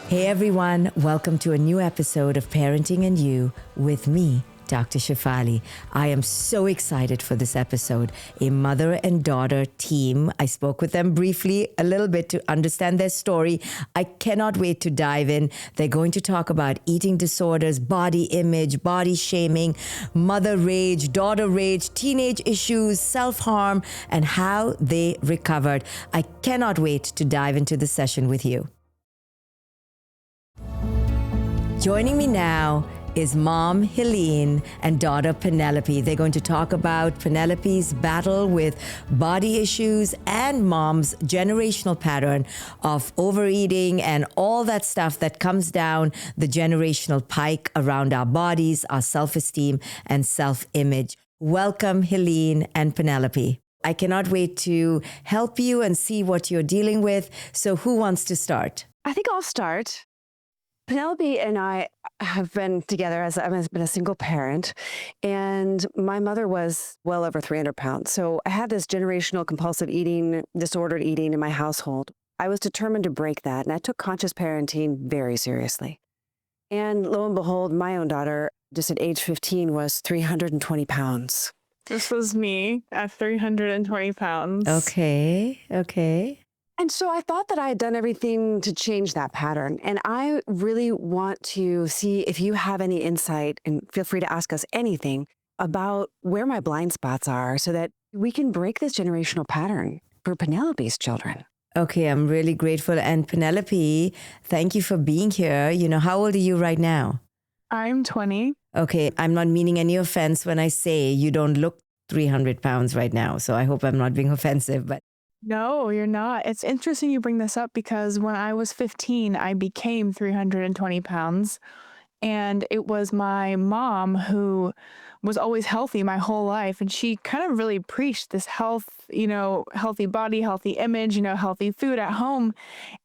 Hey everyone, welcome to a new episode of Parenting and You with me, Dr. Shefali. I am so excited for this episode. A mother and daughter team. I spoke with them briefly a little bit to understand their story. I cannot wait to dive in. They're going to talk about eating disorders, body image, body shaming, mother rage, daughter rage, teenage issues, self-harm, and how they recovered. I cannot wait to dive into the session with you. Joining me now is mom Helene and daughter Penelope. They're going to talk about Penelope's battle with body issues and mom's generational pattern of overeating and all that stuff that comes down the generational pike around our bodies, our self-esteem and self-image. Welcome, Helene and Penelope. I cannot wait to help you and see what you're dealing with. So who wants to start? I think I'll start. Penelope and I have been together as I've been a single parent, and my mother was well over 300 pounds. So I had this generational compulsive eating, disordered eating in my household. I was determined to break that, and I took conscious parenting very seriously. And lo and behold, my own daughter, just at age 15, was 320 pounds. This was me at 320 pounds. Okay. And so I thought that I had done everything to change that pattern. And I really want to see if you have any insight, and feel free to ask us anything about where my blind spots are so that we can break this generational pattern for Penelope's children. Okay, I'm really grateful. And Penelope, thank you for being here. How old are you right now? I'm 20. Okay, I'm not meaning any offense when I say you don't look 300 pounds right now. So I hope I'm not being offensive, but No, you're not. It's interesting you bring this up because when I was 15, I became 320 pounds. And it was my mom who was always healthy my whole life. And she kind of really preached this health, healthy body, healthy image, healthy food at home.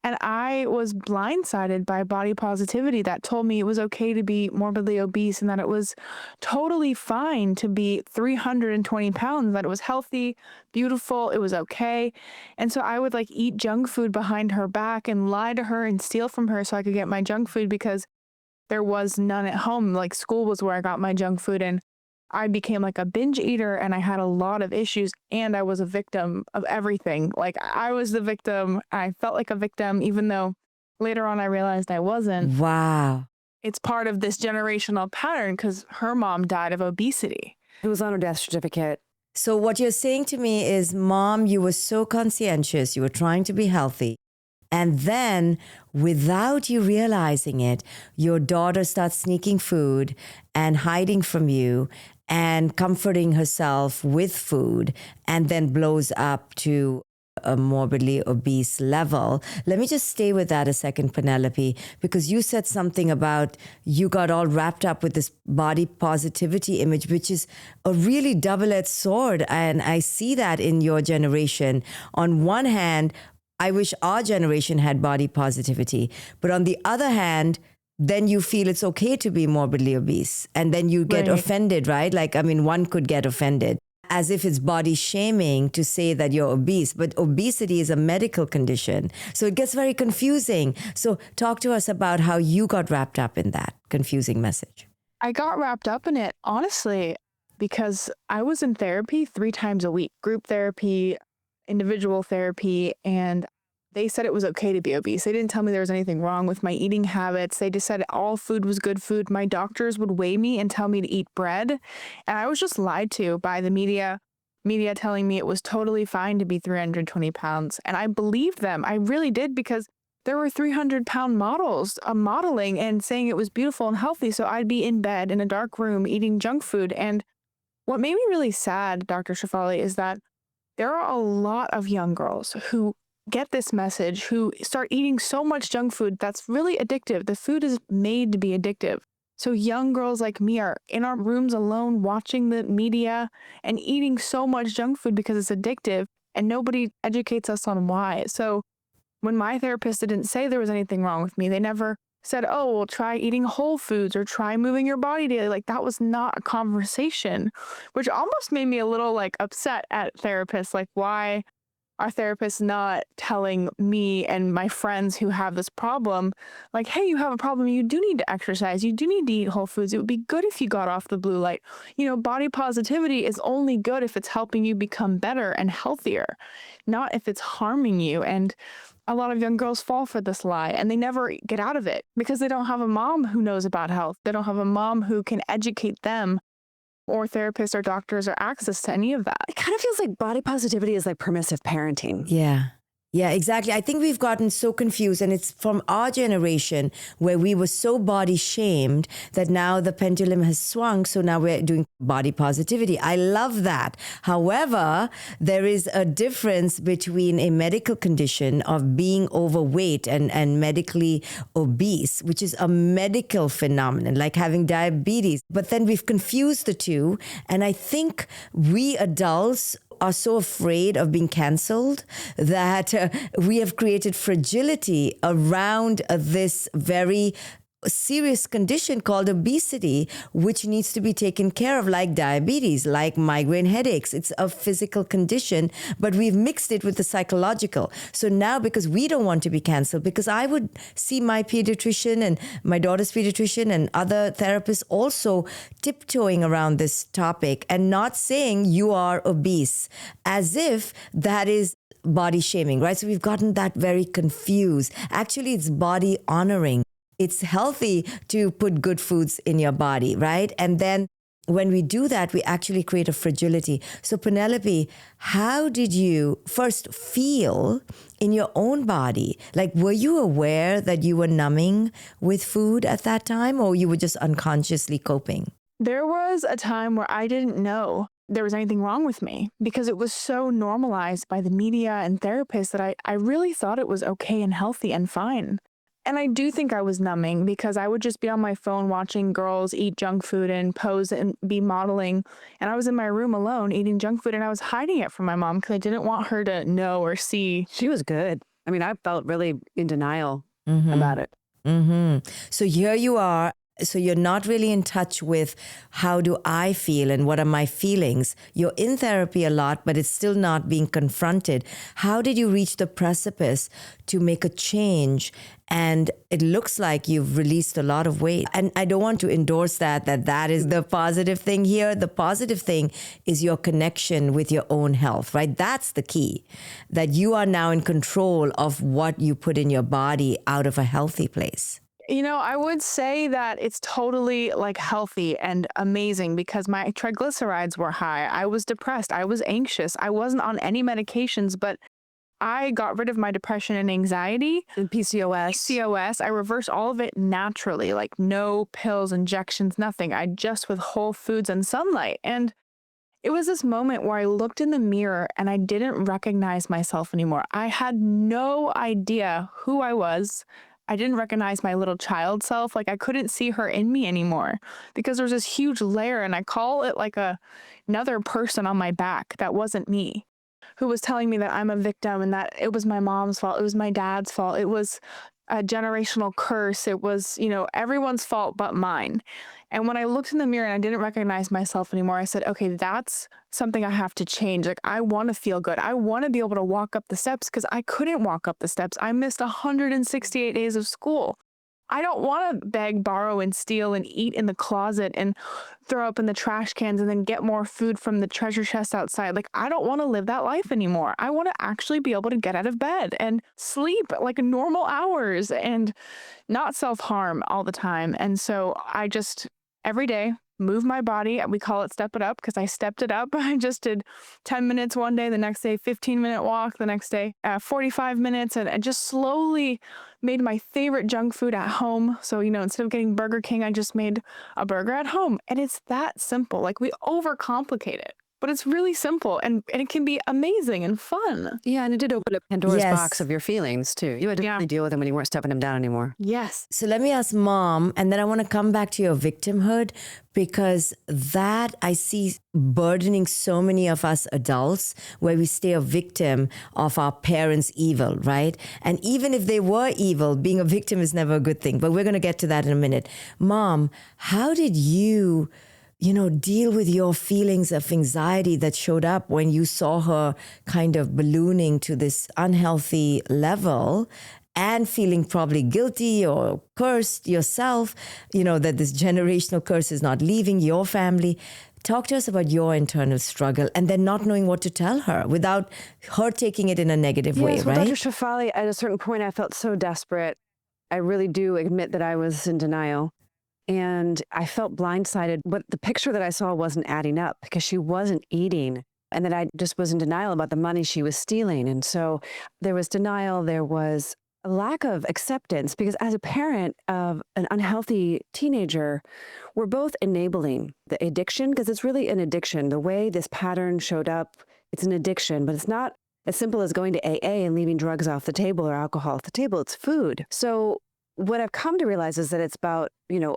And I was blindsided by body positivity that told me it was okay to be morbidly obese and that it was totally fine to be 320 pounds, that it was healthy, beautiful, it was okay. And so I would eat junk food behind her back and lie to her and steal from her so I could get my junk food because there was none at home. School was where I got my junk food, and I became a binge eater, and I had a lot of issues, and I was a victim of everything. I was the victim. I felt like a victim, even though later on I realized I wasn't. wow. It's part of this generational pattern because her mom died of obesity. It was on her death certificate. So what you're saying to me is, Mom, you were so conscientious, you were trying to be healthy. And then, without you realizing it, your daughter starts sneaking food and hiding from you and comforting herself with food, and then blows up to a morbidly obese level. Let me just stay with that a second, Penelope, because you said something about you got all wrapped up with this body positivity image, which is a really double-edged sword. And I see that in your generation. On one hand, I wish our generation had body positivity. But on the other hand, then you feel it's okay to be morbidly obese. And then you get offended, right? One could get offended as if it's body shaming to say that you're obese. But obesity is a medical condition. So it gets very confusing. So talk to us about how you got wrapped up in that confusing message. I got wrapped up in it, honestly, because I was in therapy 3 times a week, group therapy, individual therapy, and they said it was okay to be obese. They didn't tell me there was anything wrong with my eating habits. They just said all food was good food. My doctors would weigh me and tell me to eat bread. And I was just lied to by the media telling me it was totally fine to be 320 pounds. And I believed them. I really did, because there were 300-pound models modeling and saying it was beautiful and healthy. So I'd be in bed in a dark room eating junk food. And what made me really sad, Dr. Shefali, is that there are a lot of young girls who get this message, who start eating so much junk food that's really addictive. The food is made to be addictive. So young girls like me are in our rooms alone watching the media and eating so much junk food because it's addictive, and nobody educates us on why. So when my therapist didn't say there was anything wrong with me, they never said, oh, well, try eating whole foods or try moving your body daily. That was not a conversation, which almost made me a little upset at therapists. Why our therapist not telling me and my friends who have this problem, like, hey, you have a problem. You do need to exercise. You do need to eat whole foods. It would be good if you got off the blue light. Body positivity is only good if it's helping you become better and healthier, not if it's harming you. And a lot of young girls fall for this lie and they never get out of it because they don't have a mom who knows about health. They don't have a mom who can educate them or therapists or doctors or access to any of that. It kind of feels like body positivity is like permissive parenting. Yeah. Yeah, exactly. I think we've gotten so confused, and it's from our generation where we were so body shamed that now the pendulum has swung. So now we're doing body positivity. I love that. However, there is a difference between a medical condition of being overweight and medically obese, which is a medical phenomenon, like having diabetes. But then we've confused the two. And I think we adults are so afraid of being canceled that we have created fragility around this very serious condition called obesity, which needs to be taken care of, like diabetes, like migraine headaches. It's a physical condition, but we've mixed it with the psychological. So now, because we don't want to be canceled, because I would see my pediatrician and my daughter's pediatrician and other therapists also tiptoeing around this topic and not saying you are obese, as if that is body shaming, right? So we've gotten that very confused. Actually, it's body honoring. It's healthy to put good foods in your body, right? And then when we do that, we actually create a fragility. So Penelope, how did you first feel in your own body? Like, were you aware that you were numbing with food at that time, or you were just unconsciously coping? There was a time where I didn't know there was anything wrong with me because it was so normalized by the media and therapists that I really thought it was okay and healthy and fine. And I do think I was numbing because I would just be on my phone watching girls eat junk food and pose and be modeling. And I was in my room alone eating junk food and I was hiding it from my mom because I didn't want her to know or see. She was good. I mean, I felt really in denial about it. So here you are. So you're not really in touch with how do I feel and what are my feelings. You're in therapy a lot, but it's still not being confronted. How did you reach the precipice to make a change? And it looks like you've released a lot of weight. And I don't want to endorse that is the positive thing here. The positive thing is your connection with your own health, right? That's the key, that you are now in control of what you put in your body out of a healthy place. I would say that it's totally like healthy and amazing because my triglycerides were high. I was depressed. I was anxious. I wasn't on any medications, but I got rid of my depression and anxiety. And PCOS. I reversed all of it naturally, like no pills, injections, nothing. I just with whole foods and sunlight. And it was this moment where I looked in the mirror and I didn't recognize myself anymore. I had no idea who I was. I didn't recognize my little child self. Like I couldn't see her in me anymore because there was this huge layer, and I call it like another person on my back that wasn't me, who was telling me that I'm a victim and that it was my mom's fault. It was my dad's fault. It was a generational curse. It was, everyone's fault but mine. And when I looked in the mirror and I didn't recognize myself anymore, I said, okay, that's something I have to change. Like, I want to feel good. I want to be able to walk up the steps because I couldn't walk up the steps. I missed 168 days of school. I don't want to beg, borrow, and steal and eat in the closet and throw up in the trash cans and then get more food from the treasure chest outside. Like, I don't want to live that life anymore. I want to actually be able to get out of bed and sleep like normal hours and not self-harm all the time. And so I just, every day, move my body. We call it step it up because I stepped it up. I just did 10 minutes one day, the next day, 15-minute walk, the next day, 45 minutes. And I just slowly made my favorite junk food at home. So, instead of getting Burger King, I just made a burger at home. And it's that simple. Like, we overcomplicate it. But it's really simple and it can be amazing and fun. Yeah, and it did open up Pandora's box of your feelings too. You had to really deal with them when you weren't stepping them down anymore. Yes. So let me ask Mom, and then I want to come back to your victimhood, because that I see burdening so many of us adults, where we stay a victim of our parents' evil, right? And even if they were evil, being a victim is never a good thing. But we're going to get to that in a minute. Mom, how did you deal with your feelings of anxiety that showed up when you saw her kind of ballooning to this unhealthy level and feeling probably guilty or cursed yourself, that this generational curse is not leaving your family. Talk to us about your internal struggle and then not knowing what to tell her without her taking it in a negative way, Yes, well, right? Dr. Shefali, at a certain point, I felt so desperate. I really do admit that I was in denial. And I felt blindsided, but the picture that I saw wasn't adding up because she wasn't eating. And that I just was in denial about the money she was stealing. And so there was denial, there was a lack of acceptance because as a parent of an unhealthy teenager, we're both enabling the addiction because it's really an addiction. The way this pattern showed up, it's an addiction, but it's not as simple as going to AA and leaving drugs off the table or alcohol off the table. It's food. So what I've come to realize is that it's about,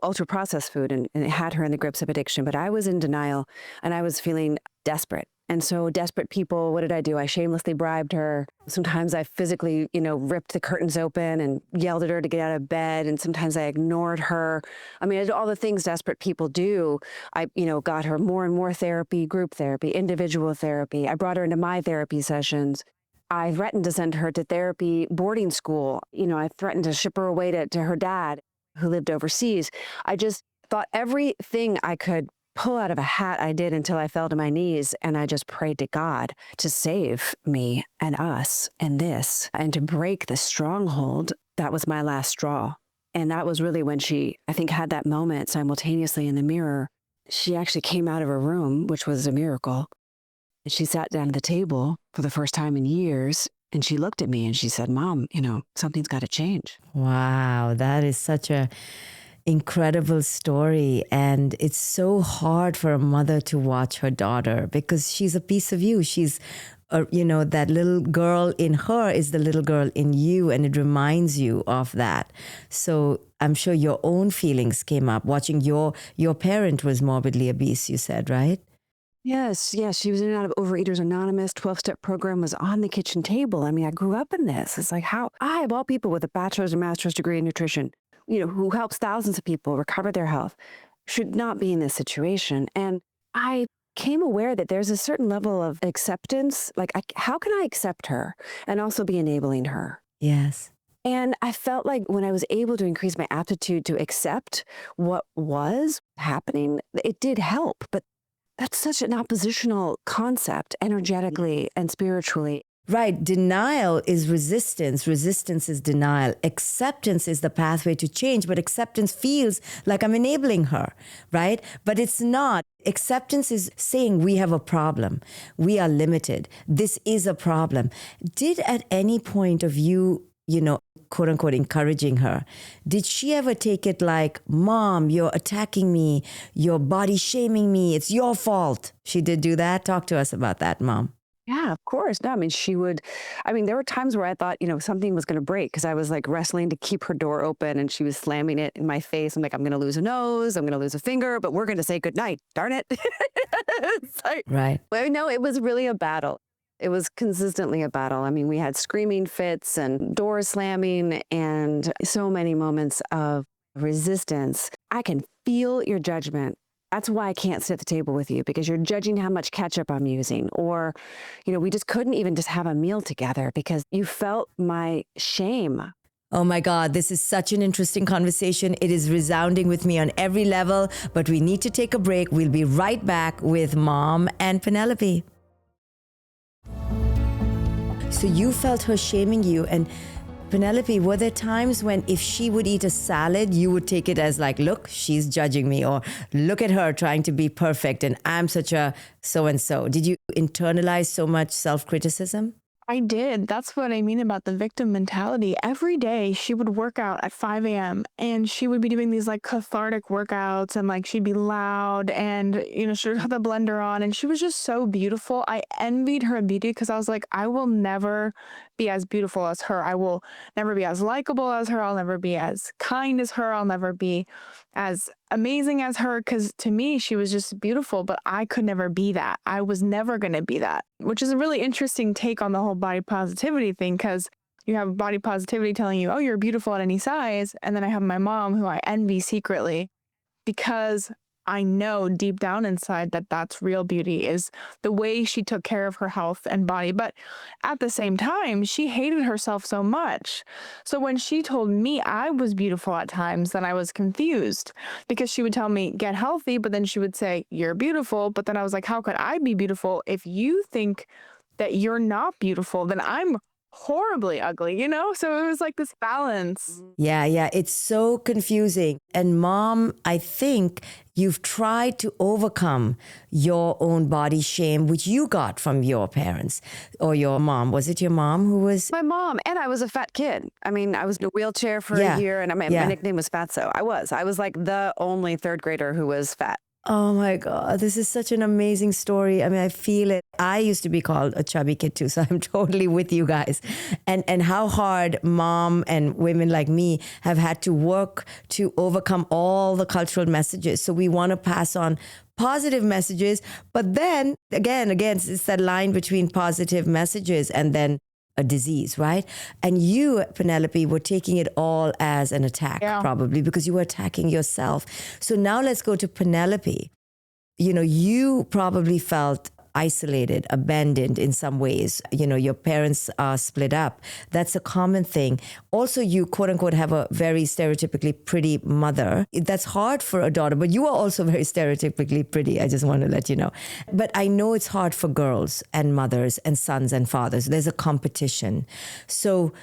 ultra processed food and it had her in the grips of addiction, but I was in denial and I was feeling desperate. And so desperate people, what did I do? I shamelessly bribed her. Sometimes I physically, ripped the curtains open and yelled at her to get out of bed. And sometimes I ignored her. I mean, I did all the things desperate people do. I, got her more and more therapy, group therapy, individual therapy. I brought her into my therapy sessions. I threatened to send her to therapy boarding school. I threatened to ship her away to her dad who lived overseas. I just thought everything I could pull out of a hat I did until I fell to my knees and I just prayed to God to save me and us and this and to break the stronghold. That was my last straw. And that was really when she, I think, had that moment simultaneously in the mirror. She actually came out of her room, which was a miracle. And she sat down at the table for the first time in years. And she looked at me and she said, Mom, something's got to change. Wow, that is such a incredible story. And it's so hard for a mother to watch her daughter because she's a piece of you. She's, that little girl in her is the little girl in you, and it reminds you of that. So I'm sure your own feelings came up watching your parent was morbidly obese, you said, right? Yes. She was in and out of Overeaters Anonymous. 12-step program was on the kitchen table. I mean, I grew up in this. It's like how I, of all people with a bachelor's and master's degree in nutrition, who helps thousands of people recover their health, should not be in this situation. And I came aware that there's a certain level of acceptance. Like, how can I accept her and also be enabling her? Yes. And I felt like when I was able to increase my aptitude to accept what was happening, it did help. But that's such an oppositional concept energetically and spiritually. Right. Denial is resistance. Resistance is denial. Acceptance is the pathway to change, but acceptance feels like I'm enabling her, right? But it's not. Acceptance is saying we have a problem. We are limited. This is a problem. Did at any point of you, quote unquote, encouraging her, did she ever take it like, Mom, you're attacking me, you're body shaming me, it's your fault? She did do that? Talk to us about that, Mom. Yeah, of course. No, I mean, there were times where I thought, something was going to break because I was like wrestling to keep her door open and she was slamming it in my face. I'm like, I'm going to lose a nose, I'm going to lose a finger, but we're going to say goodnight. Darn it. It's like, right. Well, no, it was really a battle. It was consistently a battle. I mean, we had screaming fits and doors slamming and so many moments of resistance. I can feel your judgment. That's why I can't sit at the table with you, because you're judging how much ketchup I'm using. Or, we just couldn't even just have a meal together because you felt my shame. Oh my God, this is such an interesting conversation. It is resounding with me on every level, but we need to take a break. We'll be right back with Mom and Penelope. So you felt her shaming you, and Penelope, were there times when if she would eat a salad, you would take it as like, look, she's judging me, or look at her trying to be perfect and I'm such a so-and-so? Did you internalize so much self-criticism? I did. That's what I mean about the victim mentality. Every day she would work out at 5 a.m. and she would be doing these like cathartic workouts and like she'd be loud and, she would have the blender on and she was just so beautiful. I envied her beauty because I was like, I will never be as beautiful as her. I will never be as likable as her. I'll never be as kind as her. I'll never be as amazing as her, because to me, she was just beautiful, but I could never be that. I was never going to be that, which is a really interesting take on the whole body positivity thing, because you have body positivity telling you, oh, you're beautiful at any size. And then I have my mom, who I envy secretly, because I know deep down inside that that's real beauty, is the way she took care of her health and body. But at the same time, she hated herself so much. So when she told me I was beautiful at times, then I was confused, because she would tell me, get healthy, but then she would say, you're beautiful. But then I was like, how could I be beautiful if you think that you're not beautiful? Then I'm horribly ugly, you know? So it was like this balance. Yeah, it's so confusing. And mom, I think you've tried to overcome your own body shame, which you got from your parents or your mom. Was it your mom who was? My mom, and I was a fat kid. I mean, I was in a wheelchair for Yeah, a year, and my yeah. nickname was Fatso. I was like the only third grader who was fat. Oh my God, this is such an amazing story. I mean, I feel it. I used to be called a chubby kid too, so I'm totally with you guys. And how hard mom and women like me have had to work to overcome all the cultural messages. So we want to pass on positive messages, but then again, it's that line between positive messages and then a disease, right? And you, Penelope, were taking it all as an attack, probably because you were attacking yourself. So now let's go to Penelope. You know, you probably felt isolated, abandoned in some ways. You know, your parents are split up. That's a common thing. Also, you quote unquote have a very stereotypically pretty mother. That's hard for a daughter, but you are also very stereotypically pretty. I just want to let you know. But I know it's hard for girls and mothers and sons and fathers. There's a competition. So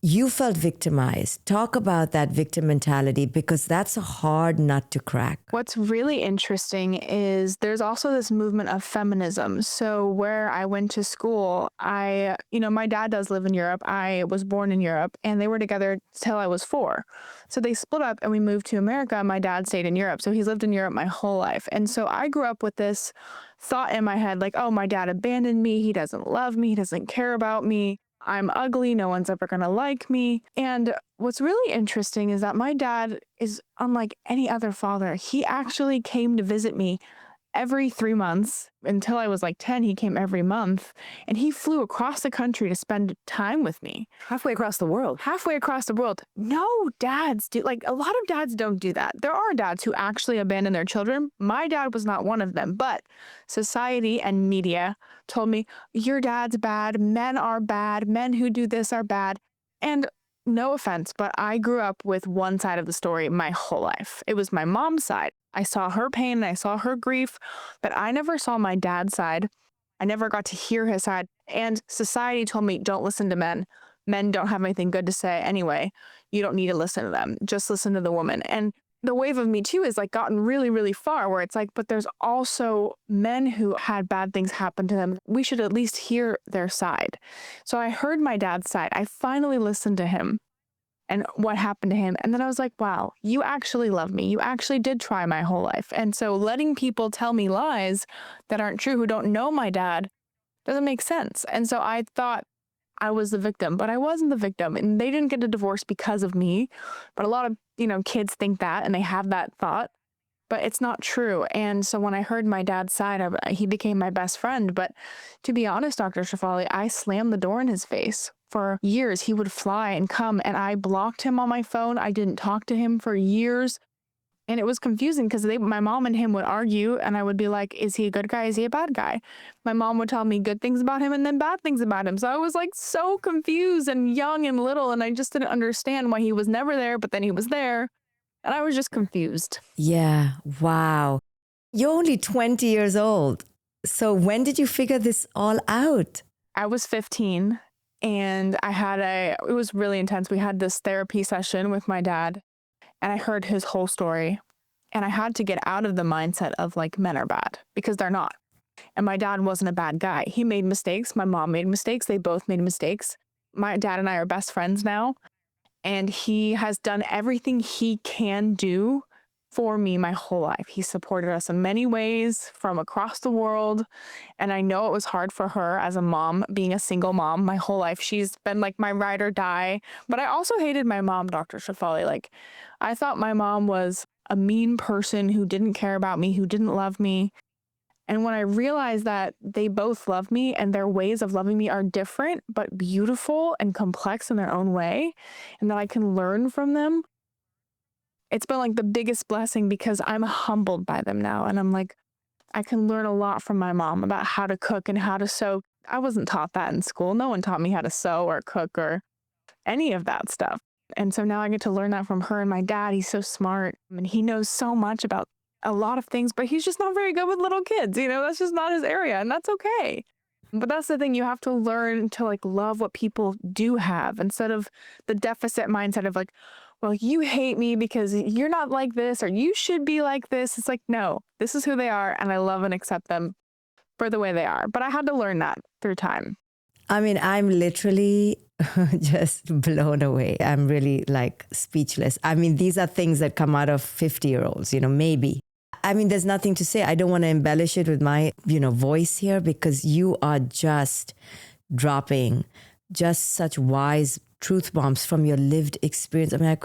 you felt victimized. Talk about that victim mentality, because that's a hard nut to crack. What's really interesting is there's also this movement of feminism. So where I went to school, my dad does live in Europe. I was born in Europe, and they were together till I was 4. So they split up and we moved to America. My dad stayed in Europe. So he's lived in Europe my whole life. And so I grew up with this thought in my head, like, oh, my dad abandoned me. He doesn't love me. He doesn't care about me. I'm ugly. No one's ever going to like me. And what's really interesting is that my dad is unlike any other father. He actually came to visit me every 3 months. Until I was like 10, he came every month, and he flew across the country to spend time with me. Halfway across the world. Halfway across the world. No dads do. Like, a lot of dads don't do that. There are dads who actually abandon their children. My dad was not one of them, but society and media told me, your dad's bad. Men are bad. Men who do this are bad. And no offense, but I grew up with one side of the story my whole life. It was my mom's side. I saw her pain and I saw her grief, but I never saw my dad's side. I never got to hear his side. And society told me, don't listen to men. Men don't have anything good to say anyway. You don't need to listen to them. Just listen to the woman. And the wave of Me Too has like gotten really, really far, where it's like, but there's also men who had bad things happen to them. We should at least hear their side. So I heard my dad's side. I finally listened to him and what happened to him. And then I was like, wow, you actually love me. You actually did try my whole life. And so letting people tell me lies that aren't true, who don't know my dad, doesn't make sense. And so I thought I was the victim, but I wasn't the victim. And they didn't get a divorce because of me. But a lot of, kids think that, and they have that thought, but it's not true. And so when I heard my dad's side, he became my best friend. But to be honest, Dr. Shefali, I slammed the door in his face. For years, he would fly and come, and I blocked him on my phone. I didn't talk to him for years. And it was confusing because my mom and him would argue, and I would be like, is he a good guy? Is he a bad guy? My mom would tell me good things about him and then bad things about him. So I was like so confused and young and little, and I just didn't understand why he was never there, but then he was there. And I was just confused. Yeah. Wow. You're only 20 years old. So when did you figure this all out? I was 15, and it was really intense. We had this therapy session with my dad, and I heard his whole story, and I had to get out of the mindset of like men are bad, because they're not. And my dad wasn't a bad guy. He made mistakes. My mom made mistakes. They both made mistakes. My dad and I are best friends now, and he has done everything he can do for me my whole life. He supported us in many ways from across the world. And I know it was hard for her as a mom, being a single mom my whole life. She's been like my ride or die. But I also hated my mom, Dr. Shefali. Like, I thought my mom was a mean person who didn't care about me, who didn't love me. And when I realized that they both love me and their ways of loving me are different, but beautiful and complex in their own way, and that I can learn from them, it's been like the biggest blessing because I'm humbled by them now. And I'm like, I can learn a lot from my mom about how to cook and how to sew. I wasn't taught that in school. No one taught me how to sew or cook or any of that stuff. And so now I get to learn that from her. And my dad, he's so smart and he knows so much about a lot of things, but he's just not very good with little kids. That's just not his area, and that's okay. But that's the thing, you have to learn to like love what people do have instead of the deficit mindset of like, well, you hate me because you're not like this or you should be like this. It's like, no, this is who they are and I love and accept them for the way they are. But I had to learn that through time. I mean, I'm literally just blown away. I'm really like speechless. I mean, these are things that come out of 50-year-olds, maybe. I mean, there's nothing to say. I don't want to embellish it with my, voice here because you are just dropping just such wise truth bombs from your lived experience. I mean,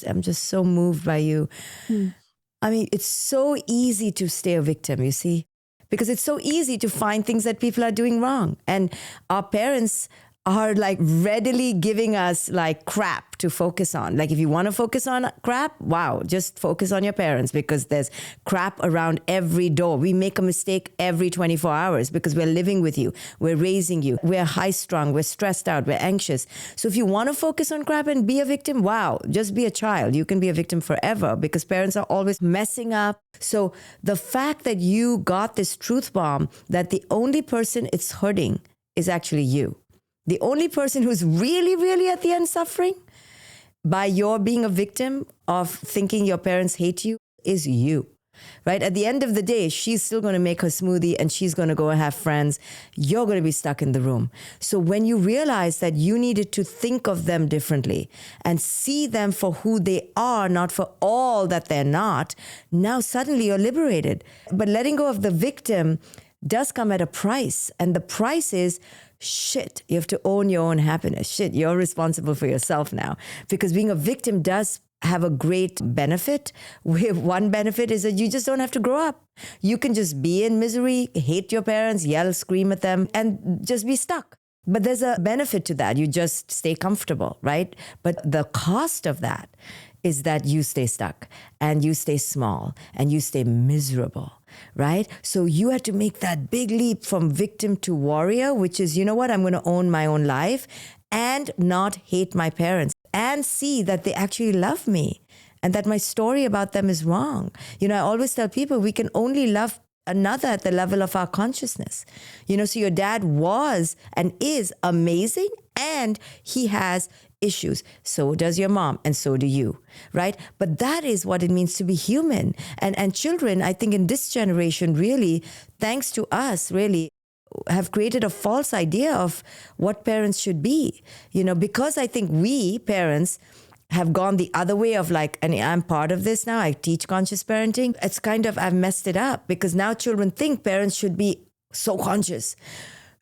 I'm just so moved by you. I mean, it's so easy to stay a victim, you see, because it's so easy to find things that people are doing wrong. And our parents are like readily giving us like crap to focus on. Like if you want to focus on crap, wow, just focus on your parents because there's crap around every door. We make a mistake every 24 hours because we're living with you. We're raising you. We're high strung. We're stressed out. We're anxious. So if you want to focus on crap and be a victim, wow, just be a child. You can be a victim forever because parents are always messing up. So the fact that you got this truth bomb that the only person it's hurting is actually you. The only person who's really, really at the end suffering by your being a victim of thinking your parents hate you is you, right? At the end of the day, she's still going to make her smoothie and she's going to go and have friends. You're going to be stuck in the room. So when you realize that you needed to think of them differently and see them for who they are, not for all that they're not, now suddenly you're liberated. But letting go of the victim does come at a price. And the price is shit, you have to own your own happiness. Shit, you're responsible for yourself now. Because being a victim does have a great benefit. One benefit is that you just don't have to grow up. You can just be in misery, hate your parents, yell, scream at them, and just be stuck. But there's a benefit to that. You just stay comfortable, right? But the cost of that is that you stay stuck and you stay small and you stay miserable, right? So you had to make that big leap from victim to warrior, which is, you know what, I'm going to own my own life and not hate my parents and see that they actually love me and that my story about them is wrong. I always tell people we can only love another at the level of our consciousness. So your dad was and is amazing and he has issues. So does your mom and so do you, right? But that is what it means to be human. And children, I think in this generation, really, thanks to us, really, have created a false idea of what parents should be, because I think we parents have gone the other way of like, and I'm part of this now, I teach conscious parenting. It's kind of, I've messed it up because now children think parents should be so conscious.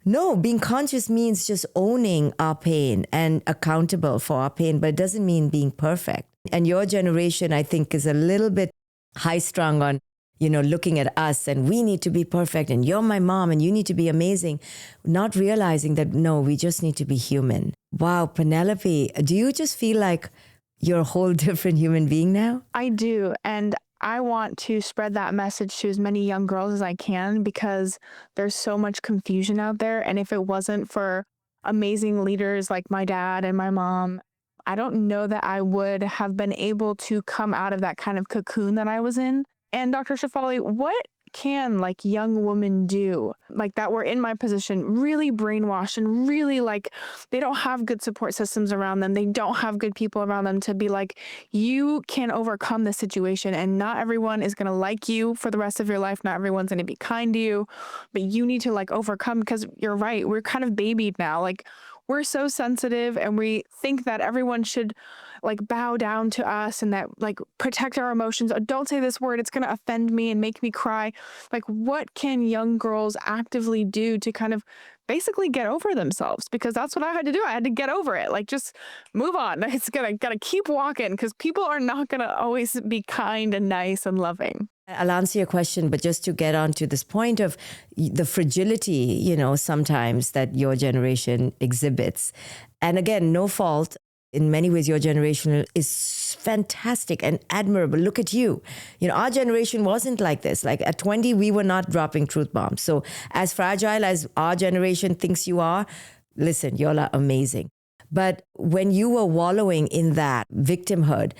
No, being conscious means just owning our pain and accountable for our pain, but it doesn't mean being perfect. And your generation, I think, is a little bit high strung on, looking at us and we need to be perfect and you're my mom and you need to be amazing, not realizing that, no, we just need to be human. Wow, Penelope, do you just feel like you're a whole different human being now? I do. And I want to spread that message to as many young girls as I can because there's so much confusion out there. And if it wasn't for amazing leaders like my dad and my mom, I don't know that I would have been able to come out of that kind of cocoon that I was in. And Dr. Shefali, what can like young women do like that were in my position, really brainwashed and really like they don't have good support systems around them. They don't have good people around them to be like, you can overcome this situation and not everyone is going to like you for the rest of your life. Not everyone's going to be kind to you, but you need to like overcome because you're right. We're kind of babied now. Like we're so sensitive and we think that everyone should like bow down to us and that like protect our emotions. Don't say this word. It's going to offend me and make me cry. Like what can young girls actively do to kind of basically get over themselves? Because that's what I had to do. I had to get over it. Like just move on. It's gotta keep walking because people are not going to always be kind and nice and loving. I'll answer your question, but just to get on to this point of the fragility, sometimes that your generation exhibits. And again, no fault. in many ways, your generation is fantastic and admirable. Look at you. You know, our generation wasn't like this. Like at 20, we were not dropping truth bombs. So as fragile as our generation thinks you are, listen, y'all are amazing. But when you were wallowing in that victimhood,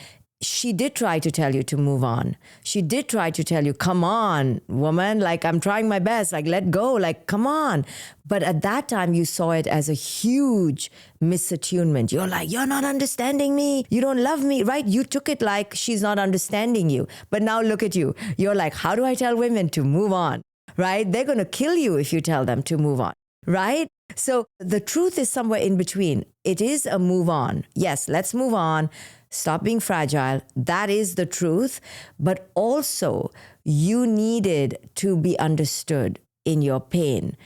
she did try to tell you to move on. She did try to tell you, come on, woman, like I'm trying my best, like let go, like come on. But at that time, you saw it as a huge misattunement. You're like, you're not understanding me. You don't love me, right? You took it like she's not understanding you. But now look at you. You're like, how do I tell women to move on, right? They're going to kill you if you tell them to move on, right? So the truth is somewhere in between. It is a move on. Yes, let's move on. Stop being fragile. That is the truth. But also, you needed to be understood in your pain.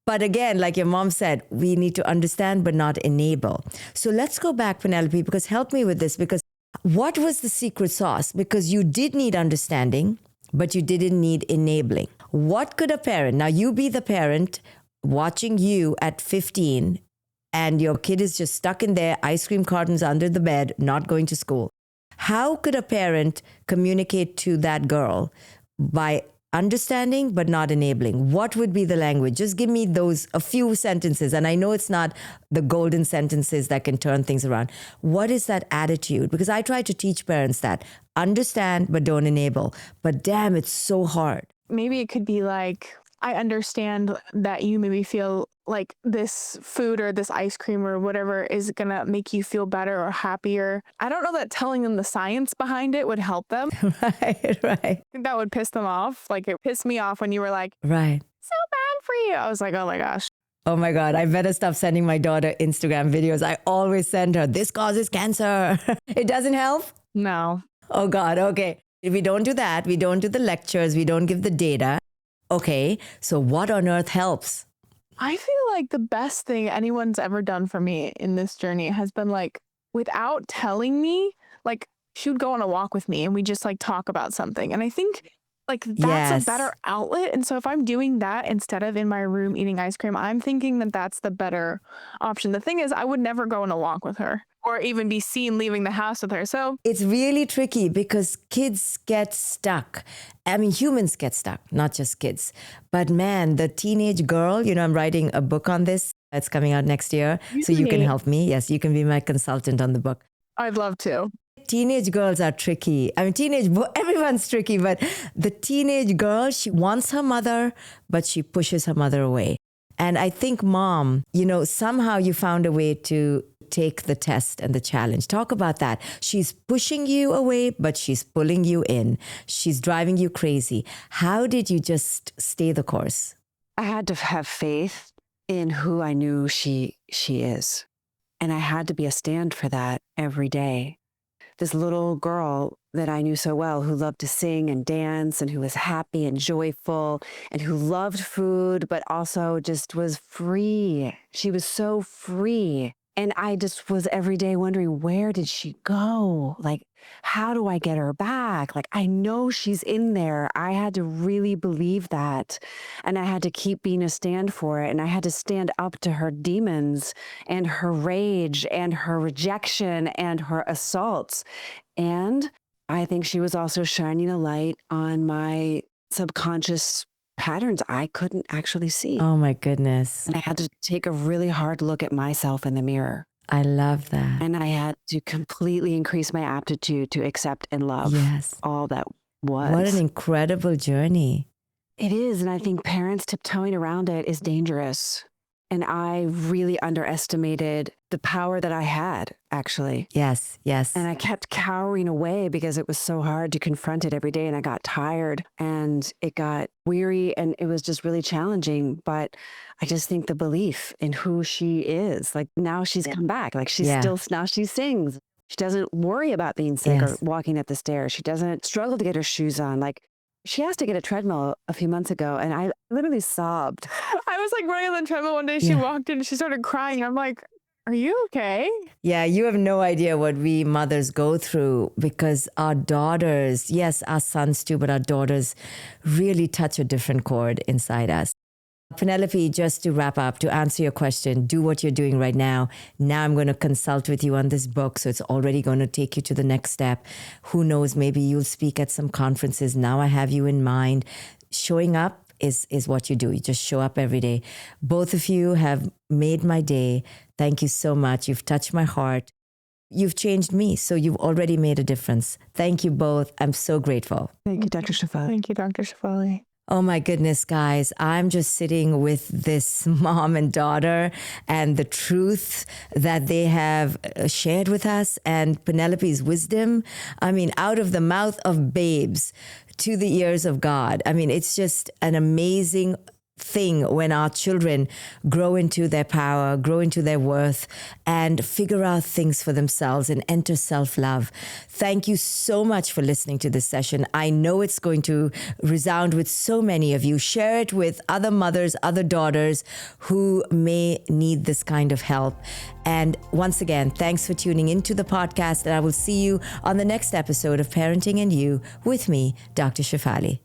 But again, like your mom said, we need to understand but not enable. So let's go back, Penelope, because help me with this. Because what was the secret sauce? Because you did need understanding, but you didn't need enabling. What could a parent, now you be the parent watching you at 15 and your kid is just stuck in there, ice cream cartons under the bed, not going to school. How could a parent communicate to that girl by understanding but not enabling? What would be the language? Just give me a few sentences. And I know it's not the golden sentences that can turn things around. What is that attitude? Because I try to teach parents that understand but don't enable. But damn, it's so hard. Maybe it could be like, I understand that you maybe feel like this food or this ice cream or whatever is going to make you feel better or happier. I don't know that telling them the science behind it would help them. Right. I think that would piss them off. Like it pissed me off when you were like, right, so bad for you. I was like, oh my gosh. Oh my God, I better stop sending my daughter Instagram videos. I always send her, this causes cancer. It doesn't help? No. Oh God, okay. If we don't do that, we don't do the lectures, we don't give the data. Okay, so what on earth helps? I feel like the best thing anyone's ever done for me in this journey has been like, without telling me, like she would go on a walk with me and we just like talk about something. And I think like that's Yes. a better outlet. And so if I'm doing that instead of in my room eating ice cream, I'm thinking that that's the better option. The thing is, I would never go on a walk with her or even be seen leaving the house with her. So it's really tricky because kids get stuck. I mean, humans get stuck, not just kids. But man, the teenage girl, you know, I'm writing a book on this. It's coming out next year. So you can help me. Yes, you can be my consultant on the book. I'd love to. Teenage girls are tricky. I mean, everyone's tricky, but the teenage girl, she wants her mother, but she pushes her mother away. And I think mom, you know, somehow you found a way to take the test and the challenge. Talk about that. She's pushing you away, but she's pulling you in. She's driving you crazy. How did you just stay the course? I had to have faith in who I knew she is. And I had to be a stand for that every day. This little girl that I knew so well who loved to sing and dance and who was happy and joyful and who loved food, but also just was free. She was so free. And I just was every day wondering, where did she go? Like, how do I get her back? Like, I know she's in there. I had to really believe that. And I had to keep being a stand for it. And I had to stand up to her demons and her rage and her rejection and her assaults. And I think she was also shining a light on my subconscious patterns I couldn't actually see. Oh my goodness. And I had to take a really hard look at myself in the mirror. I love that. And I had to completely increase my aptitude to accept and love all that was. What an incredible journey. It is. And I think parents tiptoeing around it is dangerous. And I really underestimated the power that I had, actually. Yes. And I kept cowering away because it was so hard to confront it every day. And I got tired and it got weary and it was just really challenging. But I just think the belief in who she is, like now she's come back, like she's still, now she sings. She doesn't worry about being sick or walking up the stairs. She doesn't struggle to get her shoes on. Like, she asked to get a treadmill a few months ago, and I literally sobbed. I was like running on the treadmill one day. She walked in and she started crying. I'm like, are you okay? Yeah, you have no idea what we mothers go through because our daughters, yes, our sons too, but our daughters really touch a different chord inside us. Penelope, just to wrap up, to answer your question, do what you're doing right now. Now I'm going to consult with you on this book. So it's already going to take you to the next step. Who knows, maybe you'll speak at some conferences. Now I have you in mind. Showing up is what you do. You just show up every day. Both of you have made my day. Thank you so much. You've touched my heart. You've changed me. So you've already made a difference. Thank you both. I'm so grateful. Thank you, Dr. Shefali. Thank you, Dr. Shefali. Oh my goodness, guys. I'm just sitting with this mom and daughter and the truth that they have shared with us and Penelope's wisdom. I mean, out of the mouth of babes to the ears of God. I mean, it's just an amazing thing when our children grow into their power, grow into their worth, and figure out things for themselves and enter self-love. Thank you so much for listening to this session. I know it's going to resound with so many of you. Share it with other mothers, other daughters who may need this kind of help. And once again, thanks for tuning into the podcast, and I will see you on the next episode of Parenting and You with me, Dr. Shefali.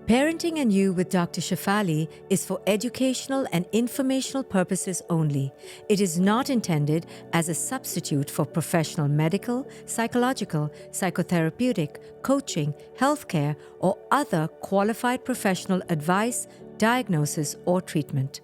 Parenting and You with Dr. Shefali is for educational and informational purposes only. It is not intended as a substitute for professional medical, psychological, psychotherapeutic, coaching, healthcare, or other qualified professional advice, diagnosis, or treatment.